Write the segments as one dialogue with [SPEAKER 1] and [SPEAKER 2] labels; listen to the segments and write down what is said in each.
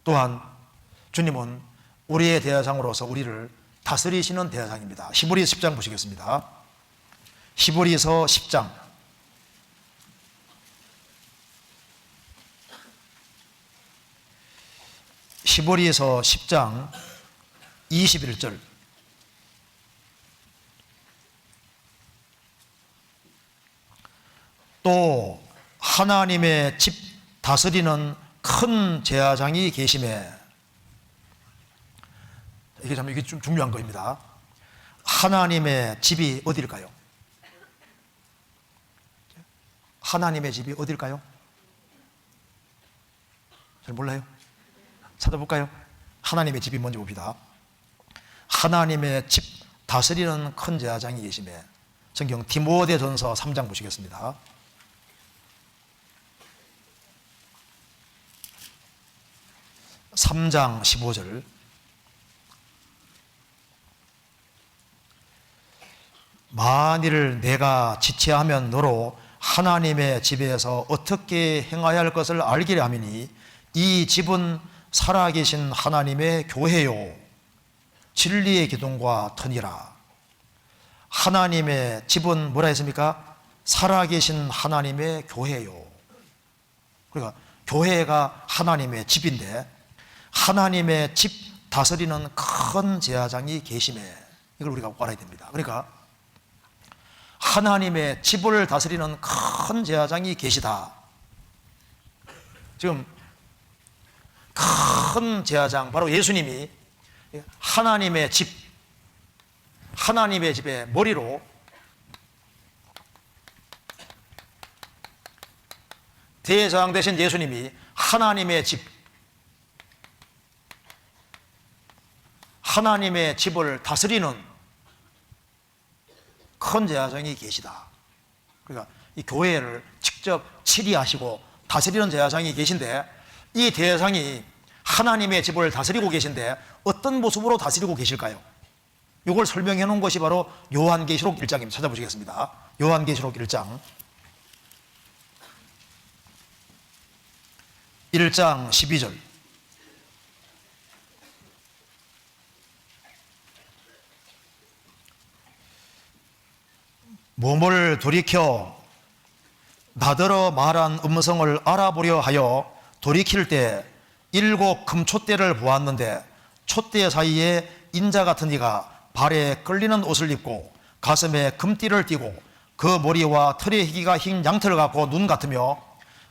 [SPEAKER 1] 또한 주님은 우리의 대제사장으로서 우리를 다스리시는 대제사장입니다. 히브리서 10장 보시겠습니다. 히브리서 10장 21절. 또 하나님의 집 다스리는 큰 제사장이 계심에, 이게 좀 중요한 겁니다. 하나님의 집이 어디일까요? 하나님의 집이 어디일까요? 잘 몰라요? 찾아볼까요? 하나님의 집이 뭔지 봅시다. 하나님의 집 다스리는 큰 제사장이 계심에, 성경 디모데전서 3장 보시겠습니다. (3장 15절) 만일 내가 지체하면 너로 하나님의 집에서 어떻게 행하여야 할 것을 알기를 함이니 이 집은 살아계신 하나님의 교회요 진리의 기둥과 터니라. 하나님의 집은 뭐라 했습니까? 살아계신 하나님의 교회요. 그러니까 교회가 하나님의 집인데 하나님의 집 다스리는 큰 제사장이 계심에, 이걸 우리가 알아야 됩니다. 그러니까 하나님의 집을 다스리는 큰 제사장이 계시다. 지금 큰 제사장 바로 예수님이 하나님의 집, 하나님의 집의 머리로 대제사장 되신 예수님이 하나님의 집, 하나님의 집을 다스리는 큰 제사장이 계시다. 그러니까 이 교회를 직접 치리하시고 다스리는 제사장이 계신데, 이 대제사장이 하나님의 집을 다스리고 계신데 어떤 모습으로 다스리고 계실까요? 이걸 설명해 놓은 것이 바로 요한계시록 1장입니다. 찾아보시겠습니다. 요한계시록 1장 12절. 몸을 돌이켜 나더러 말한 음성을 알아보려 하여 돌이킬 때 7 금촛대를 보았는데 촛대 사이에 인자 같은 이가 발에 끌리는 옷을 입고 가슴에 금띠를 띠고 그 머리와 털의 희기가 흰 양털 같고 눈 같으며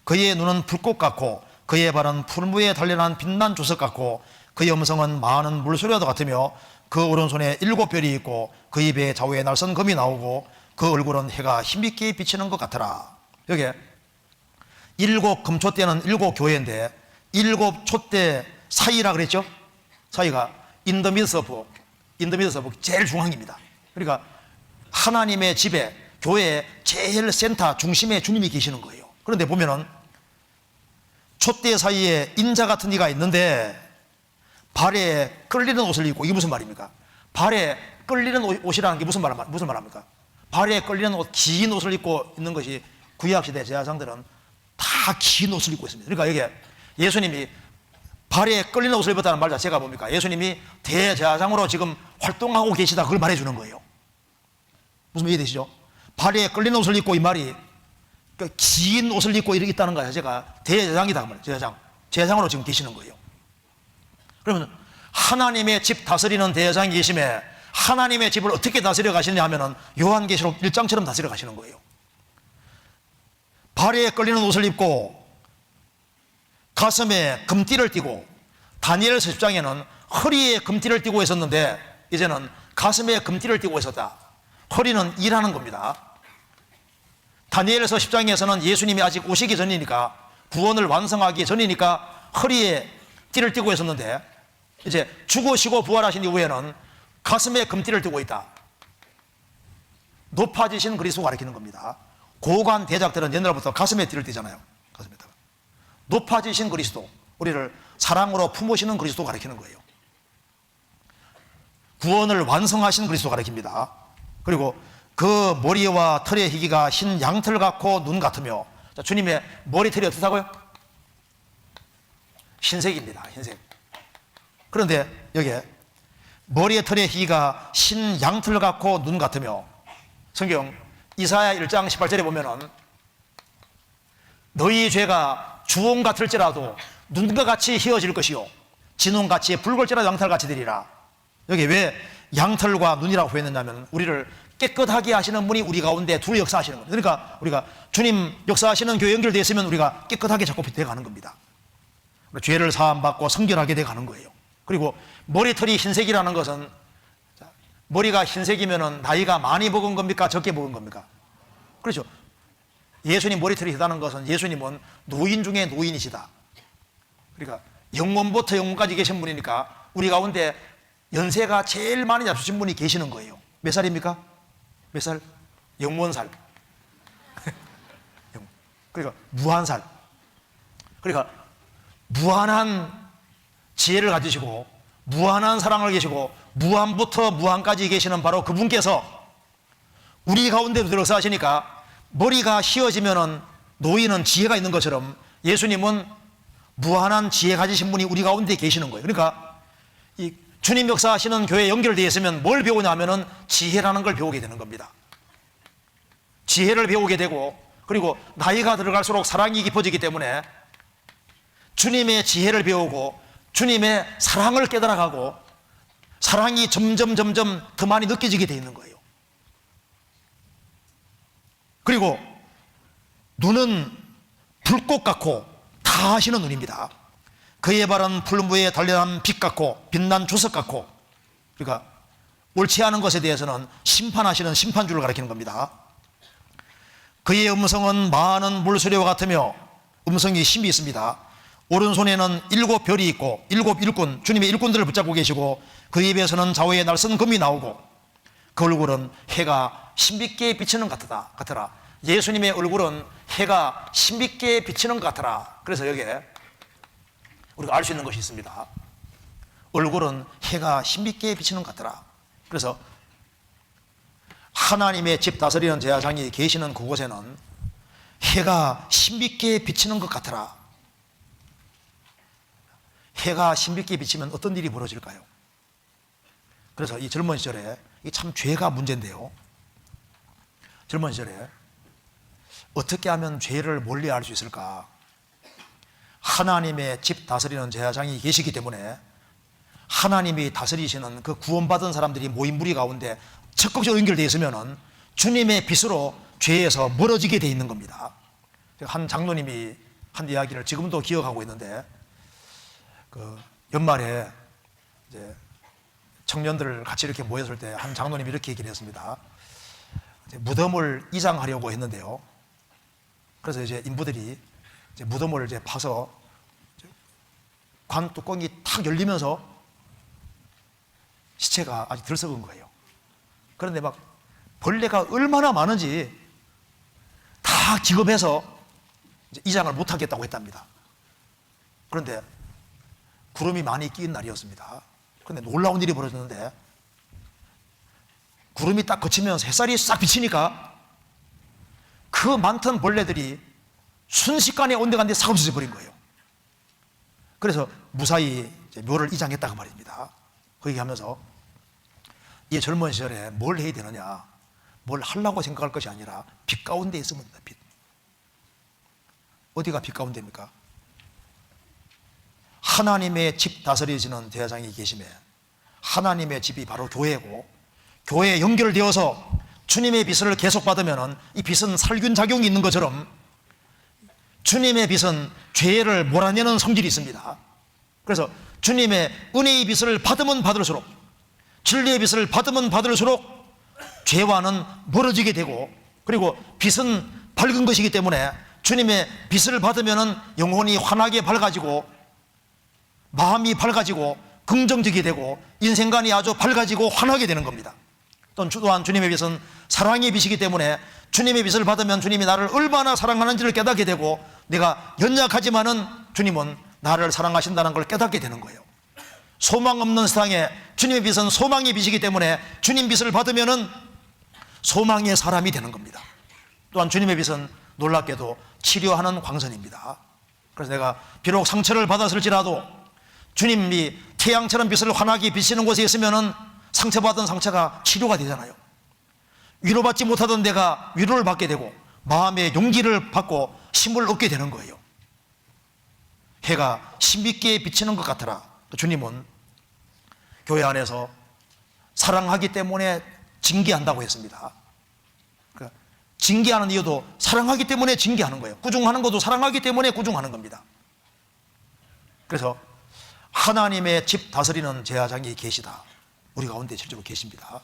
[SPEAKER 1] 그의 눈은 불꽃 같고 그의 발은 풀무에 단련한 빛난 조석 같고 그의 음성은 많은 물소리와도 같으며 그 오른손에 7별이 있고 그 입에 좌우에 날선 금이 나오고 그 얼굴은 해가 힘있게 비치는 것 같더라. 여기 7 금촛대는 7 교회인데 7 촛대 사이라 그랬죠? 사이가 in the midst of 제일 중앙입니다. 그러니까 하나님의 집에, 교회의 제일 센터 중심에 주님이 계시는 거예요. 그런데 보면은 촛대 사이에 인자 같은 이가 있는데 발에 끌리는 옷을 입고, 이게 무슨 말입니까? 발에 끌리는 옷이라는 게 무슨 말합니까? 발에 끌리는 옷, 긴 옷을 입고 있는 것이 구약시대 제사장들은 다 긴 옷을 입고 있습니다. 그러니까 이게 예수님이 발에 끌리는 옷을 입었다는 말 자체가 뭡니까? 예수님이 대제사장으로 지금 활동하고 계시다, 그걸 말해주는 거예요. 무슨 이해되시죠? 발에 끌리는 옷을 입고, 이 말이 긴 옷을 입고 이렇게 있다는 거 자체가 대제사장이다, 그 말이에요. 제사장으로 지금 계시는 거예요. 그러면 하나님의 집 다스리는 대제사장이 계심에 하나님의 집을 어떻게 다스려 가시느냐 하면은 요한계시록 1장처럼 다스려 가시는 거예요. 발에 끌리는 옷을 입고 가슴에 금띠를 띠고, 다니엘서 10장에는 허리에 금띠를 띠고 있었는데 이제는 가슴에 금띠를 띠고 있었다. 허리는 일하는 겁니다. 다니엘서 10장에서는 예수님이 아직 오시기 전이니까, 구원을 완성하기 전이니까 허리에 띠를 띠고 있었는데 이제 죽으시고 부활하신 이후에는 가슴에 금띠를 띠고 있다. 높아지신 그리스도가 가리키는 겁니다. 고관 대작들은 옛날부터 가슴에 띠를 띠잖아요. 가슴에다가 높아지신 그리스도, 우리를 사랑으로 품으시는 그리스도가 가리키는 거예요. 구원을 완성하신 그리스도가 가리킵니다. 그리고 그 머리와 털의 희기가 흰 양털 같고 눈 같으며, 자, 주님의 머리털이 어떻다고요? 흰색입니다. 흰색. 그런데 여기에 머리에 털의 희가 신 양털 같고 눈 같으며, 성경 이사야 1장 18절에 보면은 너희 죄가 주홍 같을지라도 눈과 같이 희어질 것이요 진홍같이 붉을지라도 양털같이 되리라. 여기 왜 양털과 눈이라고 표현했냐면 우리를 깨끗하게 하시는 분이 우리 가운데 둘이 역사하시는 겁니다. 그러니까 우리가 주님 역사하시는 교회 연결되어 있으면 우리가 깨끗하게 자꾸 되어가는 겁니다. 죄를 사함받고 성결하게 되어가는 거예요. 그리고 머리털이 흰색이라는 것은, 머리가 흰색이면 나이가 많이 먹은 겁니까? 적게 먹은 겁니까? 그렇죠. 예수님 머리털이 희다는 것은 예수님은 노인 중에 노인이시다. 그러니까 영원부터 영원까지 계신 분이니까 우리 가운데 연세가 제일 많이 잡수신 분이 계시는 거예요. 몇 살입니까? 몇 살? 영원살. 그러니까 무한살. 그러니까 무한한 지혜를 가지시고 무한한 사랑을 계시고 무한부터 무한까지 계시는 바로 그분께서 우리 가운데로 들어서시니까 머리가 휘어지면은 노인은 지혜가 있는 것처럼 예수님은 무한한 지혜 가지신 분이 우리 가운데 계시는 거예요. 그러니까 이 주님 역사하시는 교회에 연결되어 있으면 뭘 배우냐 하면은 지혜라는 걸 배우게 되는 겁니다. 지혜를 배우게 되고, 그리고 나이가 들어갈수록 사랑이 깊어지기 때문에 주님의 지혜를 배우고 주님의 사랑을 깨달아가고 사랑이 점점 더 많이 느껴지게 되어 있는 거예요. 그리고 눈은 불꽃 같고 다 아시는 눈입니다. 그의 발은 풀무에 단련한 빛 같고 빛난 주석 같고, 그러니까 옳지 않은 것에 대해서는 심판하시는 심판주를 가리키는 겁니다. 그의 음성은 많은 물소리와 같으며, 음성이 힘이 있습니다. 오른손에는 7별이 있고 7 일꾼, 주님의 일꾼들을 붙잡고 계시고 그 입에서는 좌우에 날선 금이 나오고 그 얼굴은 해가 신비께 비치는 것 같더라. 예수님의 얼굴은 해가 신비께 비치는 것 같더라. 그래서 여기에 우리가 알 수 있는 것이 있습니다. 얼굴은 해가 신비께 비치는 것 같더라. 그래서 하나님의 집 다스리는 제사장이 계시는 그곳에는 해가 신비께 비치는 것 같더라. 해가 신비께 비치면 어떤 일이 벌어질까요? 그래서 이 젊은 시절에, 이게 참 죄가 문제인데요, 젊은 시절에 어떻게 하면 죄를 멀리할 수 있을까? 하나님의 집 다스리는 제사장이 계시기 때문에 하나님이 다스리시는 그 구원받은 사람들이 모인 무리 가운데 적극적으로 연결되어 있으면 주님의 빛으로 죄에서 멀어지게 되어 있는 겁니다. 한 장로님이 한 이야기를 지금도 기억하고 있는데, 그 연말에 이제 청년들 같이 이렇게 모였을 때 한 장로님이 이렇게 얘기를 했습니다. 이제 무덤을 이장하려고 했는데요, 그래서 이제 인부들이 이제 무덤을 이제 파서 관 뚜껑이 탁 열리면서 시체가 아직 들썩은 거예요. 그런데 막 벌레가 얼마나 많은지 다 기겁해서 이제 이장을 못 하겠다고 했답니다. 그런데 구름이 많이 끼는 날이었습니다. 그런데 놀라운 일이 벌어졌는데, 구름이 딱 거치면서 햇살이 싹 비치니까 그 많던 벌레들이 순식간에 온데간데 싹 없어져 버린 거예요. 그래서 무사히 이제 묘를 이장했다고 말입니다. 그 얘기하면서 이 젊은 시절에 뭘 해야 되느냐, 뭘 하려고 생각할 것이 아니라 빛 가운데 있으면 된다. 빛. 어디가 빛 가운데입니까? 하나님의 집 다스리시는 제사장이 계심에, 하나님의 집이 바로 교회고, 교회에 연결되어서 주님의 빛을 계속 받으면 이 빛은 살균 작용이 있는 것처럼 주님의 빛은 죄를 몰아내는 성질이 있습니다. 그래서 주님의 은혜의 빛을 받으면 받을수록, 진리의 빛을 받으면 받을수록 죄와는 멀어지게 되고, 그리고 빛은 밝은 것이기 때문에 주님의 빛을 받으면 영혼이 환하게 밝아지고 마음이 밝아지고 긍정적이 되고 인생관이 아주 밝아지고 환하게 되는 겁니다. 또한 주님의 빛은 사랑의 빛이기 때문에 주님의 빛을 받으면 주님이 나를 얼마나 사랑하는지를 깨닫게 되고, 내가 연약하지만은 주님은 나를 사랑하신다는 걸 깨닫게 되는 거예요. 소망 없는 세상에 주님의 빛은 소망의 빛이기 때문에 주님 빛을 받으면은 소망의 사람이 되는 겁니다. 또한 주님의 빛은 놀랍게도 치료하는 광선입니다. 그래서 내가 비록 상처를 받았을지라도 주님이 태양처럼 빛을 환하게 비치는 곳에 있으면은 상처받은 상처가 치료가 되잖아요. 위로받지 못하던 내가 위로를 받게 되고 마음의 용기를 받고 힘을 얻게 되는 거예요. 해가 힘있게 비치는 것 같더라. 주님은 교회 안에서 사랑하기 때문에 징계한다고 했습니다. 그러니까 징계하는 이유도 사랑하기 때문에 징계하는 거예요. 꾸중하는 것도 사랑하기 때문에 꾸중하는 겁니다. 그래서 하나님의 집 다스리는 제사장이 계시다. 우리 가운데 실제로 계십니다.